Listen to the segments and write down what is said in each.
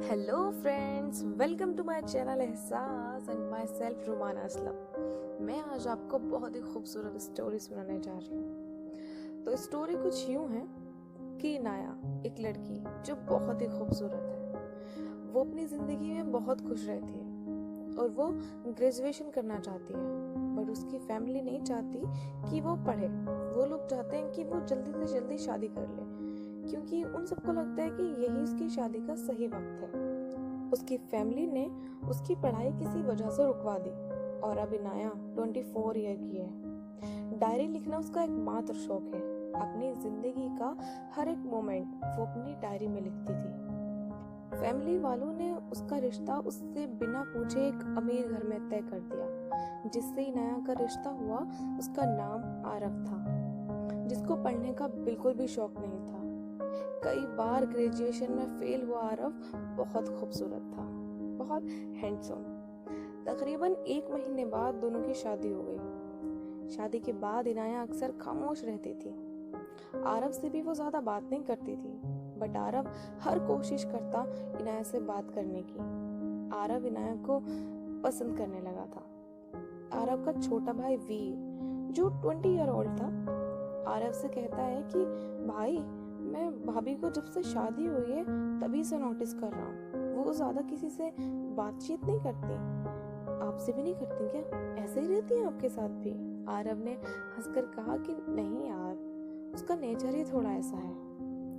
Hello friends, welcome to my channel Ehsaas and myself Rumana Aslam. मैं आज आपको बहुत ही खूबसूरत स्टोरी सुनाने जा रही हूँ। तो स्टोरी कुछ यूँ है कि इनाया एक लड़की जो बहुत ही खूबसूरत है, वो अपनी ज़िंदगी में बहुत खुश रहती है और वो ग्रेजुएशन करना चाहती है, बट उसकी फैमिली नहीं चाहती कि वो पढ़े। वो लोग चाहते हैं कि वो जल्दी से जल्दी शादी कर ले, क्योंकि उन सबको लगता है कि यही उसकी शादी का सही वक्त है। उसकी फैमिली ने उसकी पढ़ाई किसी वजह से रुकवा दी और अब इनाया 24 ईयर की है। डायरी लिखना उसका एकमात्र शौक है। अपनी जिंदगी का हर एक मोमेंट वो अपनी डायरी में लिखती थी। फैमिली वालों ने उसका रिश्ता उससे बिना पूछे एक अमीर घर में तय कर दिया। जिससे इनाया का रिश्ता हुआ, उसका नाम आरव था, जिसको पढ़ने का बिल्कुल भी शौक नहीं था। कई बार ग्रेजुएशन में फेल हुआ आरव बहुत खूबसूरत था, बहुत हैंडसम। तकरीबन 1 महीने बाद दोनों की शादी हो गई। शादी के बाद इनाया अक्सर खामोश रहती थी। आरव से भी वो ज्यादा बात नहीं करती थी, बट आरव हर कोशिश करता इनाया से बात करने की। आरव इनाया को पसंद करने लगा था। आरव का छोटा भाई वीर, जो 20 ईयर ओल्ड था, आरव से कहता है कि भाई, मैं भाभी को जब से शादी हुई है तभी से नोटिस कर रहा हूँ, वो ज्यादा किसी से बातचीत नहीं करती। आपसे भी नहीं करती क्या? ऐसे ही रहती है आपके साथ भी? आरव ने हंसकर कहा कि नहीं यार, उसका नेचर ही थोड़ा ऐसा है।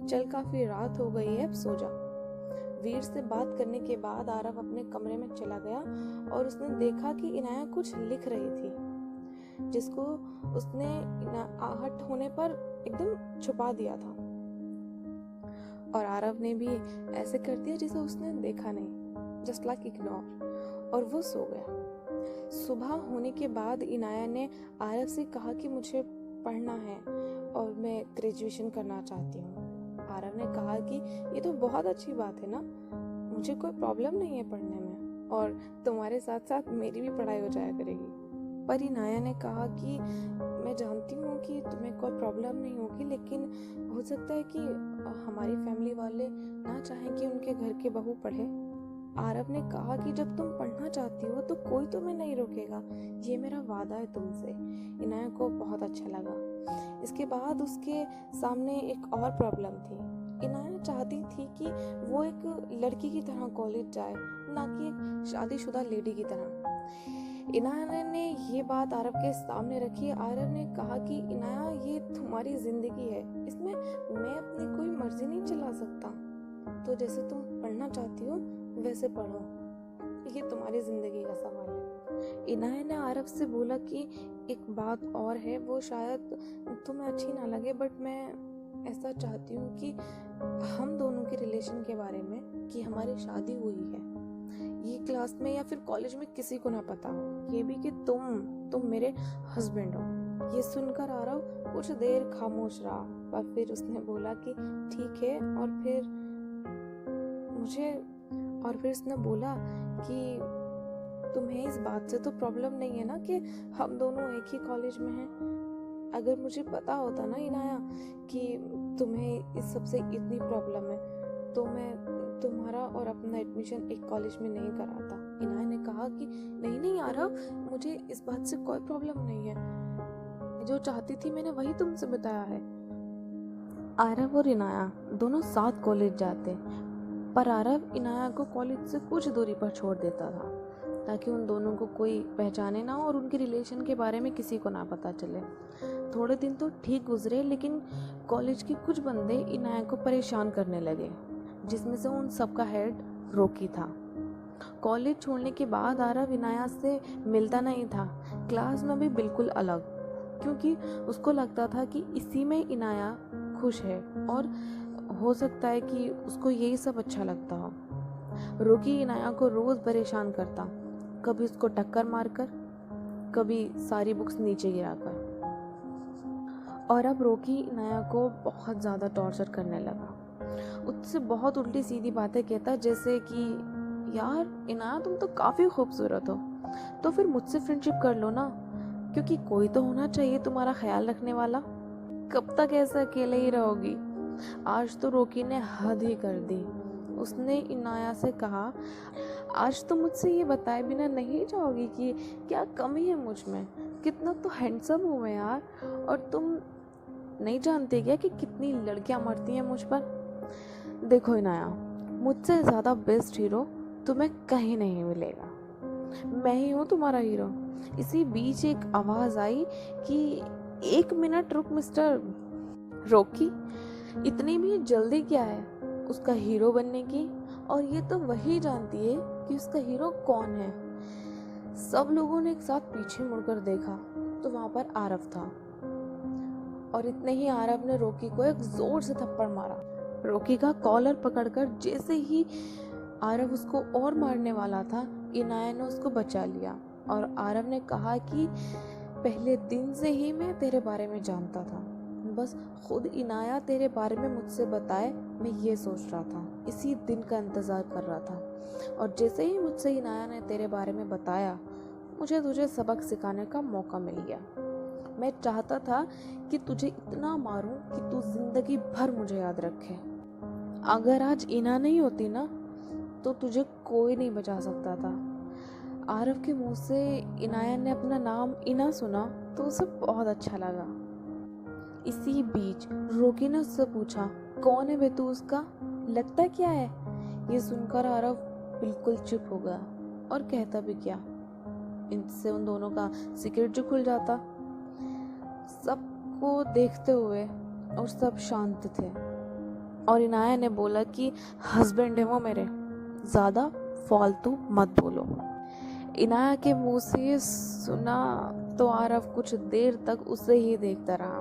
चल, काफी रात हो गई है, अब सो जा। वीर से बात करने के बाद आरव अपने कमरे में चला गया और उसने देखा कि इनाया कुछ लिख रही थी, जिसको उसने आहट होने पर एकदम छुपा दिया था। और आरव ने भी ऐसे कर दिया जैसे उसने देखा नहीं, जस्ट लाइक इग्नोर, और वो सो गया। सुबह होने के बाद इनाया ने आरव से कहा कि मुझे पढ़ना है और मैं ग्रेजुएशन करना चाहती हूँ। आरव ने कहा कि ये तो बहुत अच्छी बात है ना, मुझे कोई प्रॉब्लम नहीं है पढ़ने में, और तुम्हारे साथ साथ मेरी भी पढ़ाई हो जाया करेगी। पर इनाया ने कहा कि मैं जानती हूँ कि तुम्हें कोई प्रॉब्लम नहीं होगी, लेकिन हो सकता है कि हमारी फैमिली वाले ना चाहें कि उनके घर के बहू पढ़े। आरव ने कहा कि जब तुम पढ़ना चाहती हो तो कोई तुम्हें नहीं रोकेगा, ये मेरा वादा है तुमसे। इनाया को बहुत अच्छा लगा। इसके बाद उसके सामने एक और प्रॉब्लम थी। इनाया चाहती थी कि वो एक लड़की की तरह कॉलेज जाए, ना कि एक शादीशुदा लेडी की तरह। इनाया ने ये बात आरव के सामने रखी। आरव ने कहा कि इनाया, ये तुम्हारी जिंदगी है, इसमें मैं अपनी कोई मर्जी नहीं चला सकता। तो जैसे तुम पढ़ना चाहती हो वैसे पढ़ो, ये तुम्हारी जिंदगी का सवाल है। इनाया ने आरव से बोला कि एक बात और है, वो शायद तुम्हें अच्छी ना लगे, बट मैं ऐसा चाहती हूँ कि हम दोनों के रिलेशन के बारे में, कि हमारी शादी हुई है, ये क्लास में या फिर कॉलेज में किसी को ना पता हो, ये भी कि तुम मेरे हस्बैंड हो। ये सुनकर आरव कुछ देर खामोश रहा, पर फिर उसने बोला कि ठीक है। और फिर उसने बोला कि तुम्हें इस बात से तो प्रॉब्लम नहीं है ना कि हम दोनों एक ही कॉलेज में हैं? अगर मुझे पता होता ना इनाया कि तुम्हें इस सब से इतनी प्रॉब्लम है, तो मैं तुम्हारा और अपना एडमिशन एक कॉलेज में नहीं कराता। इनाया ने कहा कि नहीं नहीं आरव, मुझे इस बात से कोई प्रॉब्लम नहीं है, जो चाहती थी मैंने वही तुमसे बताया है। आरव और इनाया दोनों साथ कॉलेज जाते, पर आरव इनाया को कॉलेज से कुछ दूरी पर छोड़ देता था, ताकि उन दोनों को कोई पहचाने ना और उनके रिलेशन के बारे में किसी को ना पता चले। थोड़े दिन तो ठीक गुजरे, लेकिन कॉलेज के कुछ बंदे इनाया को परेशान करने लगे, जिसमें से उन सबका हेड रोकी था। कॉलेज छोड़ने के बाद आरव इनाया से मिलता नहीं था, क्लास में भी बिल्कुल अलग, क्योंकि उसको लगता था कि इसी में इनाया खुश है और हो सकता है कि उसको यही सब अच्छा लगता हो। रोकी इनाया को रोज परेशान करता, कभी उसको टक्कर मारकर, कभी सारी बुक्स नीचे गिराकर। और अब रोकी इनाया को बहुत ज़्यादा टॉर्चर करने लगा। उससे बहुत उल्टी सीधी बातें कहता, जैसे कि यार इनाया, तुम तो काफ़ी खूबसूरत हो, तो फिर मुझसे फ्रेंडशिप कर लो ना, क्योंकि कोई तो होना चाहिए तुम्हारा ख्याल रखने वाला। कब तक ऐसे अकेले ही रहोगी? आज तो रोकी ने हद ही कर दी। उसने इनाया से कहा, आज तो मुझसे ये बताए बिना नहीं जाओगी कि क्या कमी है मुझ में? कितना तो हैंडसम हूँ मैं यार, और तुम नहीं जानते क्या कि कितनी लड़कियां मरती हैं मुझ पर? देखो इनाया, मुझसे ज़्यादा बेस्ट हीरो तुम्हें कहीं नहीं मिलेगा। मैं ही हूँ तुम्हारा हीरो। इसी बीच एक आवाज़ आई कि 1 मिनट रुक मिस्टर रॉकी, इतनी भी जल्दी क्या है उसका हीरो बनने की? और ये तो वही जानती है कि उसका हीरो कौन है। सब लोगों ने एक साथ पीछे मुड़कर देखा तो वहां पर आरव था, और इतने ही आरव ने रॉकी को एक जोर से थप्पड़ मारा। रॉकी का कॉलर पकड़कर जैसे ही आरव उसको और मारने वाला था, इनाया ने उसको बचा लिया और आरव ने कहा कि पहले दिन से ही मैं तेरे बारे में जानता था, बस खुद इनाया तेरे बारे में मुझसे बताए मैं ये सोच रहा था, इसी दिन का इंतज़ार कर रहा था। और जैसे ही मुझसे इनाया ने तेरे बारे में बताया, मुझे तुझे सबक सिखाने का मौका मिल गया। मैं चाहता था कि तुझे इतना मारूं कि तू जिंदगी भर मुझे याद रखे। अगर आज इना नहीं होती ना, तो तुझे कोई नहीं बचा सकता था। आरव के मुंह से इनाया ने अपना नाम इना सुना तो उसे बहुत अच्छा लगा। इसी बीच रॉकी ने उससे पूछा, कौन है बे तू उसका, लगता क्या है? ये सुनकर आरव बिल्कुल चुप हो गया और कहता भी क्या, इनसे उन दोनों का सीक्रेट जो खुल जाता। सबको देखते हुए और सब शांत थे, और इनाया ने बोला कि हस्बैंड है वो मेरे, ज्यादा फालतू मत बोलो। इनाया के मुंह से सुना तो आरव कुछ देर तक उसे ही देखता रहा,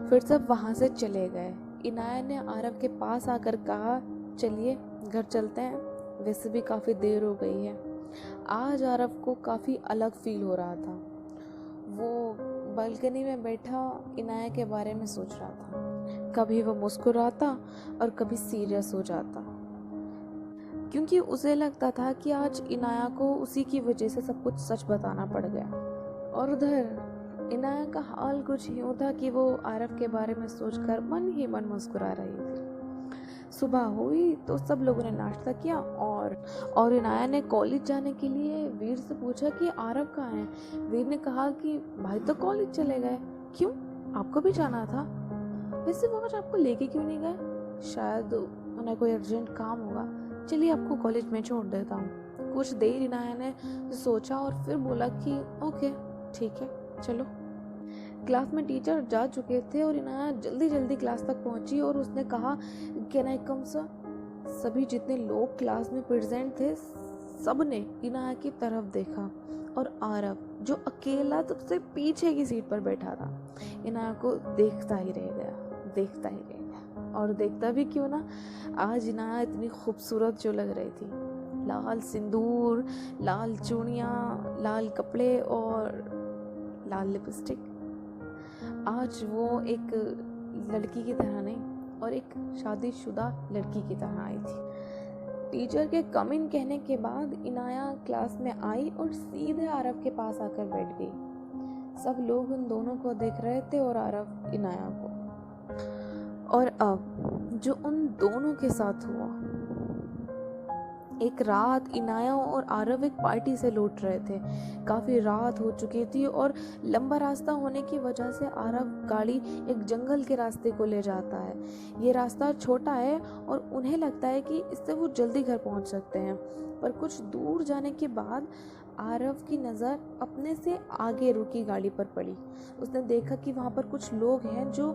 फिर सब वहां से चले गए। इनाया ने आरव के पास आकर कहा, चलिए घर चलते हैं, वैसे भी काफी देर हो गई है। आज आरव को काफी अलग फील हो रहा था। वो बालकनी में बैठा इनाया के बारे में सोच रहा था। कभी वो मुस्कुराता और कभी सीरियस हो जाता, क्योंकि उसे लगता था कि आज इनाया को उसी की वजह से सब कुछ सच बताना पड़ गया। और उधर इनाया का हाल कुछ यूं था कि वो आरव के बारे में सोचकर मन ही मन मुस्कुरा रही थी। सुबह हुई तो सब लोगों ने नाश्ता किया, और इनाया ने कॉलेज जाने के लिए वीर से पूछा कि आरव कहाँ है। वीर ने कहा कि भाई तो कॉलेज चले गए। क्यों, आपको भी जाना था? वैसे वो आज आपको लेके क्यों नहीं गए? शायद उन्हें कोई अर्जेंट काम होगा, चलिए आपको कॉलेज में छोड़ देता हूँ। कुछ देर इनाया ने सोचा और फिर बोला कि ओके ठीक है चलो। क्लास में टीचर जा चुके थे और इनाया जल्दी जल्दी क्लास तक पहुंची और उसने कहा, कैन आई कम सर? सभी जितने लोग क्लास में प्रेजेंट थे सब ने इनाया की तरफ देखा, और आरव जो अकेला सबसे पीछे की सीट पर बैठा था, इनाया को देखता ही रह गया। और देखता भी क्यों ना, आज इनाया इतनी खूबसूरत जो लग रही थी, लाल सिंदूर, लाल चूड़ियाँ, लाल कपड़े और लाल लिपस्टिक। आज वो एक लड़की की तरह नहीं और एक शादीशुदा लड़की की तरह आई थी। टीचर के कम इन कहने के बाद इनाया क्लास में आई और सीधे आरव के पास आकर बैठ गई। सब लोग उन दोनों को देख रहे थे और आरव इनाया को। और अब जो उन दोनों के साथ हुआ, एक रात इनाया और आरव एक पार्टी से लौट रहे थे। काफी रात हो चुकी थी और लंबा रास्ता होने की वजह से आरव गाड़ी एक जंगल के रास्ते को ले जाता है। ये रास्ता छोटा है और उन्हें लगता है कि इससे वो जल्दी घर पहुंच सकते हैं, पर कुछ दूर जाने के बाद आरव की नज़र अपने से आगे रुकी गाड़ी पर पड़ी। उसने देखा कि वहाँ पर कुछ लोग हैं जो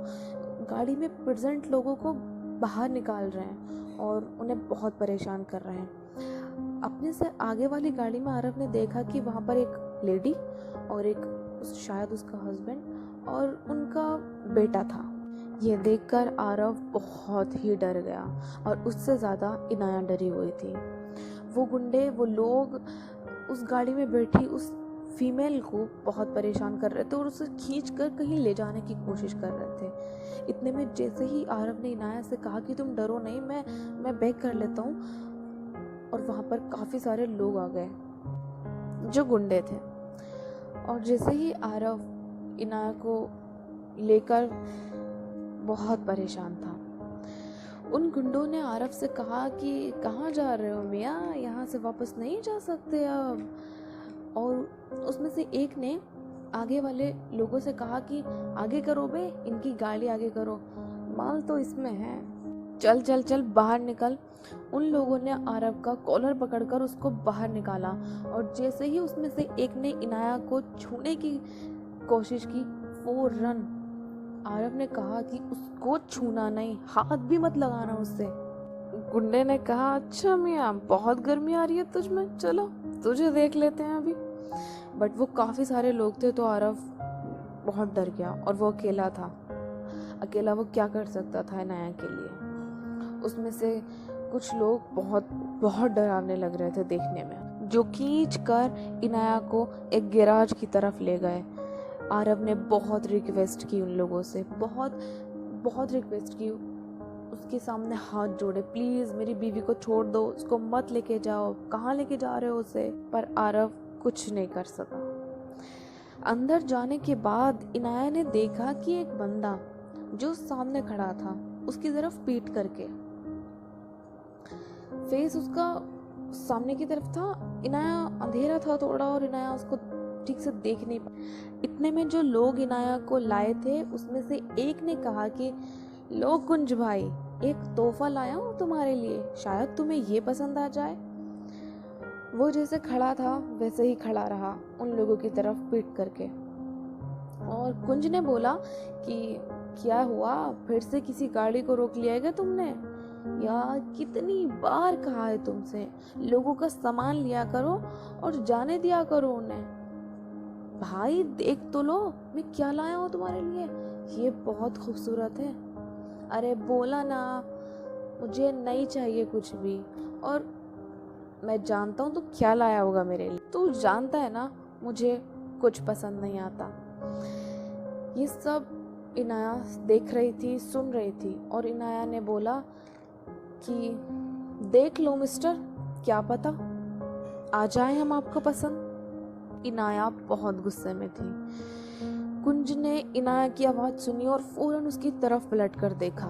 गाड़ी में प्रेजेंट लोगों को बाहर निकाल रहे हैं और उन्हें बहुत परेशान कर रहे हैं। अपने से आगे वाली गाड़ी में आरव ने देखा कि वहाँ पर एक लेडी और एक शायद उसका हस्बैंड और उनका बेटा था। ये देखकर आरव बहुत ही डर गया और उससे ज़्यादा इनाया डरी हुई थी। वो गुंडे, वो लोग उस गाड़ी में बैठी उस फीमेल को बहुत परेशान कर रहे थे और उसे खींच कर कहीं ले जाने की कोशिश कर रहे थे। इतने में जैसे ही आरव ने इनाया से कहा कि तुम डरो नहीं, मैं बैक कर लेता हूँ, और वहाँ पर काफ़ी सारे लोग आ गए जो गुंडे थे। और जैसे ही आरव इनाया को लेकर बहुत परेशान था, उन गुंडों ने आरव से कहा कि कहाँ जा रहे हो मियाँ, यहाँ से वापस नहीं जा सकते अब। और उसमें से एक ने आगे वाले लोगों से कहा कि आगे करो बे, इनकी गाड़ी आगे करो, माल तो इसमें है, चल चल चल बाहर निकल। उन लोगों ने आरव का कॉलर पकड़कर उसको बाहर निकाला और जैसे ही उसमें से एक ने इनाया को छूने की कोशिश की, फौरन आरव ने कहा कि उसको छूना नहीं, हाथ भी मत लगाना उससे। गुंडे ने कहा अच्छा मियाँ, बहुत गर्मी आ रही है तुझ में, चलो तुझे देख लेते हैं अभी। बट वो काफ़ी सारे लोग थे तो आरव बहुत डर गया और वो अकेला था। अकेला वो क्या कर सकता था इनाया के लिए। उसमें से कुछ लोग बहुत बहुत डरावने लग रहे थे देखने में, जो खींच कर इनाया को एक गैराज की तरफ ले गए। आरव ने बहुत रिक्वेस्ट की उन लोगों से, बहुत बहुत रिक्वेस्ट की, उसके सामने हाथ जोड़े, प्लीज़ मेरी बीवी को छोड़ दो, उसको मत लेके जाओ, कहाँ लेके जा रहे हो उसे। पर आरव कुछ नहीं कर सका। अंदर जाने के बाद इनाया ने देखा कि एक बंदा जो सामने खड़ा था उसकी तरफ पीट करके, फेस उसका सामने की तरफ था। इनाया अंधेरा था थोड़ा और इनाया उसको ठीक से देख नहीं पाया। इतने में जो लोग इनाया को लाए थे उसमें से एक ने कहा कि लो कुंज भाई, एक तोहफा लाया हूँ तुम्हारे लिए, शायद तुम्हें ये पसंद आ जाए। वो जैसे खड़ा था वैसे ही खड़ा रहा उन लोगों की तरफ पीट करके। और कुंज ने बोला कि क्या हुआ, फिर से किसी गाड़ी को रोक लिया है क्या तुमने? यार कितनी बार कहा है तुमसे, लोगों का सामान लिया करो और जाने दिया करो उन्हें। भाई देख तो लो मैं क्या लाया हूँ तुम्हारे लिए, ये बहुत खूबसूरत है। अरे बोला ना, मुझे नहीं चाहिए कुछ भी, और मैं जानता हूँ तू क्या लाया होगा मेरे लिए, तू जानता है ना मुझे कुछ पसंद नहीं आता। ये सब इनाया देख रही थी, सुन रही थी, और इनाया ने बोला कि देख लो मिस्टर, क्या पता आ जाए हम आपको पसंद। इनाया बहुत गुस्से में थी। कुंज ने इनाया की आवाज़ सुनी और फौरन उसकी तरफ पलट कर देखा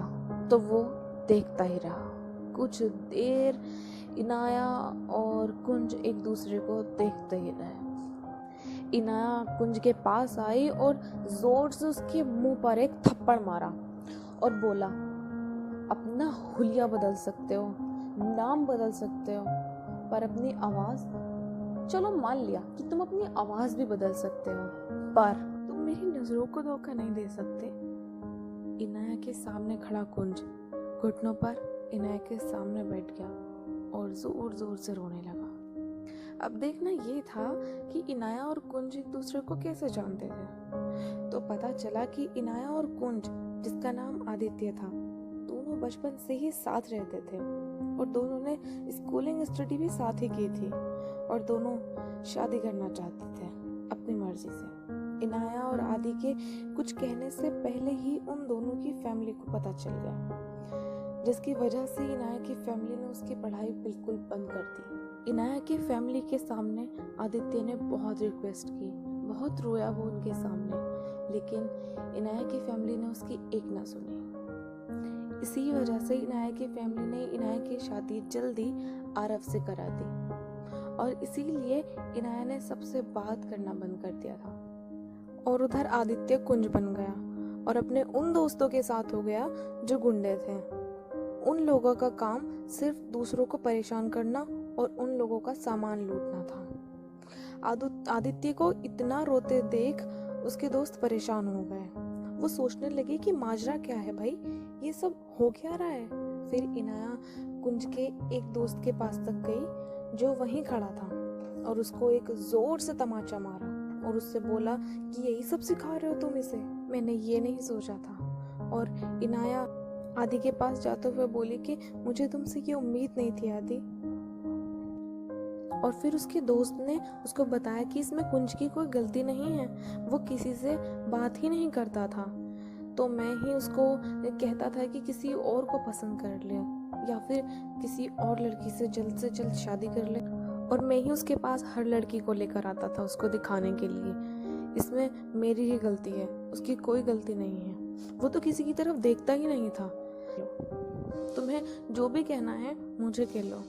तो वो देखता ही रहा। कुछ देर इनाया और कुंज एक दूसरे को देखते ही रहे। इनाया कुंज के पास आई और जोर से उसके मुंह पर एक थप्पड़ मारा और बोला, अपना हुलिया बदल सकते हो, नाम बदल सकते हो, पर अपनी आवाज़, चलो मान लिया कि तुम अपनी आवाज़ भी बदल सकते हो, पर तुम मेरी नज़रों को धोखा नहीं दे सकते। इनाया के सामने खड़ा कुंज घुटनों पर इनाया के सामने बैठ गया और जोर जोर से रोने लगा। अब देखना ये था कि इनाया और कुंज एक दूसरे को कैसे जानते थे। तो पता चला कि इनाया और कुंज, जिसका नाम आदित्य था, दोनों बचपन से ही साथ रहते थे और दोनों ने स्कूलिंग स्टडी भी साथ ही की थी और दोनों शादी करना चाहते थे अपनी मर्जी से। इनाया और आदि के कुछ कहने से पहले ही उन दोनों की फैमिली को पता चल गया, जिसकी वजह से इनाया की फैमिली ने उसकी पढ़ाई बिल्कुल बंद कर दी। इनाया की फैमिली के सामने आदित्य ने बहुत रिक्वेस्ट की, बहुत रोया वो उनके सामने, लेकिन इनाया की फैमिली ने उसकी एक ना सुनी। इसी वजह से इनाया की फैमिली ने इनाया की शादी जल्दी आरव से करा दी और इसीलिए इनाया ने सबसे बात करना बंद कर दिया था। और उधर आदित्य कुंज बन गया और अपने उन दोस्तों के साथ हो गया जो गुंडे थे। उन लोगों का काम सिर्फ दूसरों को परेशान करना और उन लोगों का सामान लूटना था। आदित्य को इतना रोते देख उसके दोस्त परेशान हो गए। वो सोचने लगे कि माजरा क्या है भाई, ये सब हो क्या रहा है। फिर इनाया कुंज के एक दोस्त के पास तक गई जो वहीं खड़ा था और उसको एक जोर से तमाचा मारा और उससे बोला कि यही सब सिखा रहे हो तुम इसे, मैंने ये नहीं सोचा था। और इनाया आदि के पास जाते हुए बोली कि मुझे तुमसे ये उम्मीद नहीं थी आदि। और फिर उसके दोस्त ने उसको बताया कि इसमें कुंज की कोई गलती नहीं है, वो किसी से बात ही नहीं करता था, तो मैं ही उसको कहता था कि किसी और को पसंद कर ले या फिर किसी और लड़की से जल्द शादी कर ले, और मैं ही उसके पास हर लड़की को लेकर आता था उसको दिखाने के लिए। इसमें मेरी ही गलती है, उसकी कोई गलती नहीं है, वो तो किसी की तरफ देखता ही नहीं था। तुम्हें जो भी कहना है मुझे कह लो।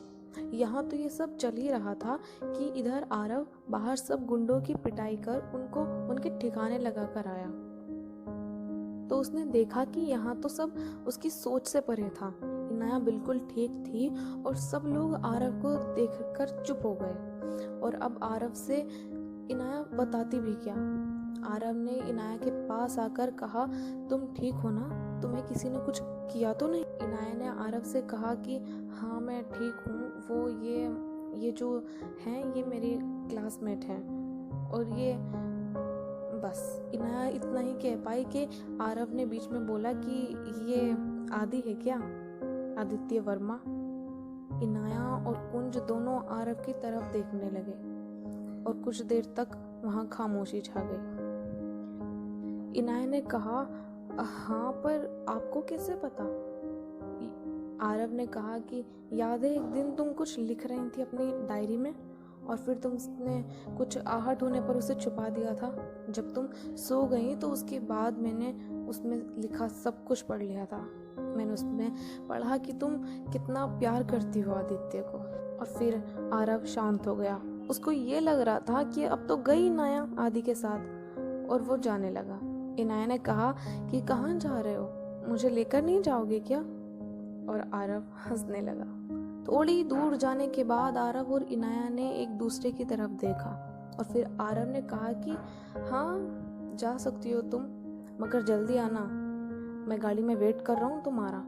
यहाँ तो ये सब चल ही रहा था कि इधर आरव बाहर सब गुंडों की पिटाई कर उनको उनके ठिकाने लगा कर आया। तो उसने देखा कि यहाँ तो सब उसकी सोच से परे था। इनाया बिल्कुल ठीक थी और सब लोग आरव को देखकर चुप हो गए। और अब आरव से इनाया बताती भी क्या। आरव ने इनाया के पास आकर कहा, तुम ठीक हो ना? तुम्हें किसी ने कुछ किया तो नहीं? इनाया ने आरव से कहा कि हाँ मैं ठीक हूँ, वो ये जो हैं ये मेरे क्लासमेट हैं। और ये बस इनाया इतना ही कह पाई कि आरव ने बीच में बोला कि ये आदि है क्या, आदित्य वर्मा। इनाया और कुंज दोनों आरव की तरफ देखने लगे और कुछ देर तक वहां खामोशी छा गई। इनाया ने कहा, हाँ पर आपको कैसे पता? आरव ने कहा कि याद है एक दिन तुम कुछ लिख रही थी अपनी डायरी में और फिर तुमने कुछ आहट होने पर उसे छुपा दिया था। जब तुम सो गई तो उसके बाद मैंने उसमें लिखा सब कुछ पढ़ लिया था। मैंने उसमें पढ़ा कि तुम कितना प्यार करती हो आदित्य को। और फिर आरव शांत हो गया। उसको ये लग रहा था कि अब तो गई इनाया आदि के साथ, और वो जाने लगा। इनाया ने कहा कि कहाँ जा रहे हो, मुझे लेकर नहीं जाओगे क्या? और आरव हंसने लगा। थोड़ी दूर जाने के बाद आरव और इनाया ने एक दूसरे की तरफ देखा और फिर आरव ने कहा कि हाँ जा सकती हो तुम, मगर जल्दी आना, मैं गाड़ी में वेट कर रहा हूँ तुम्हारा।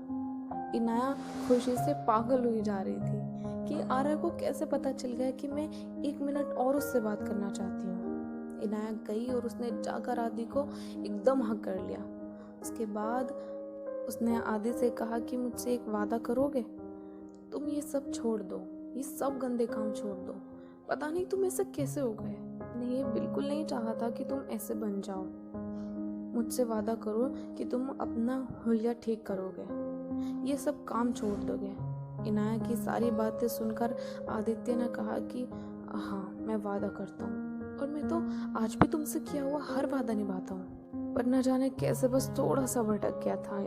इनाया खुशी से पागल हुई जा रही थी कि आरव को कैसे पता चल गया कि मैं 1 मिनट और उससे बात करना चाहती हूँ। इनाया गई और उसने जाकर आदि को एकदम हक कर लिया। उसके बाद उसने आदि से कहा कि मुझसे एक वादा करोगे? तुम ये सब छोड़ दो, ये सब गंदे काम छोड़ दो। पता नहीं तुम ऐसे कैसे हो गए। मैंने ये बिल्कुल नहीं चाहा था कि तुम ऐसे बन जाओ। मुझसे वादा करो कि तुम अपना हुलिया ठीक करोगे, ये सब काम छोड़ दोगे। इनाया की सारी बातें सुनकर आदित्य ने कहा कि हाँ मैं वादा करता हूँ, और मैं तो आज भी तुमसे किया हुआ हर वादा निभाता हूँ। पर न जाने कैसे बस थोड़ा सा भटक गया था।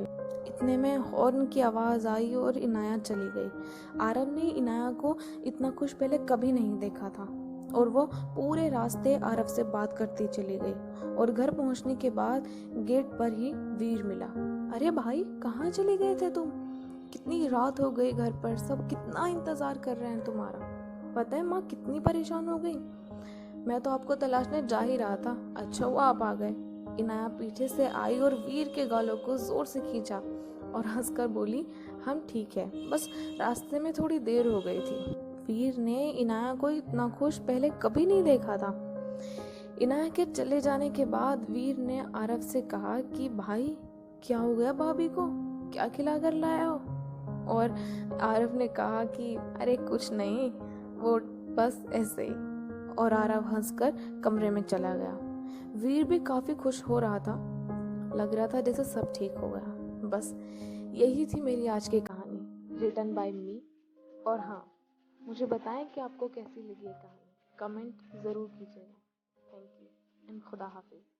इतने में हॉर्न की आवाज आई और इनाया चली गई। आरव ने इनाया को इतना खुश पहले कभी नहीं देखा था और वो पूरे रास्ते आरव से बात करती चली गई। और घर पहुंचने के बाद गेट पर ही वीर मिला। अरे भाई कहाँ चले गए थे तुम? कितनी रात हो गई, घर पर सब कितना इंतजार कर रहे हैं तुम्हारा। पता है माँ कितनी परेशान हो गई। मैं तो आपको तलाशने जा ही रहा था, अच्छा हुआ आप आ गए। इनाया पीछे से आई और वीर के गालों को जोर से खींचा और हंसकर बोली, हम ठीक है, बस रास्ते में थोड़ी देर हो गई थी। वीर ने इनाया को इतना खुश पहले कभी नहीं देखा था। इनाया के चले जाने के बाद वीर ने आरव से कहा कि भाई क्या हो गया भाभी को, क्या खिला कर लाया हो? और आरव ने कहा कि अरे कुछ नहीं, वो बस ऐसे ही। और आरव हंसकर कमरे में चला गया। वीर भी काफी खुश हो रहा था, लग रहा था जैसे सब ठीक हो गया। बस यही थी मेरी आज की कहानी, रिटन बाय मी। और हाँ, मुझे बताएं कि आपको कैसी लगी ये कहानी, कमेंट ज़रूर कीजिएगा। थैंक यू एंड खुदा हाफिज।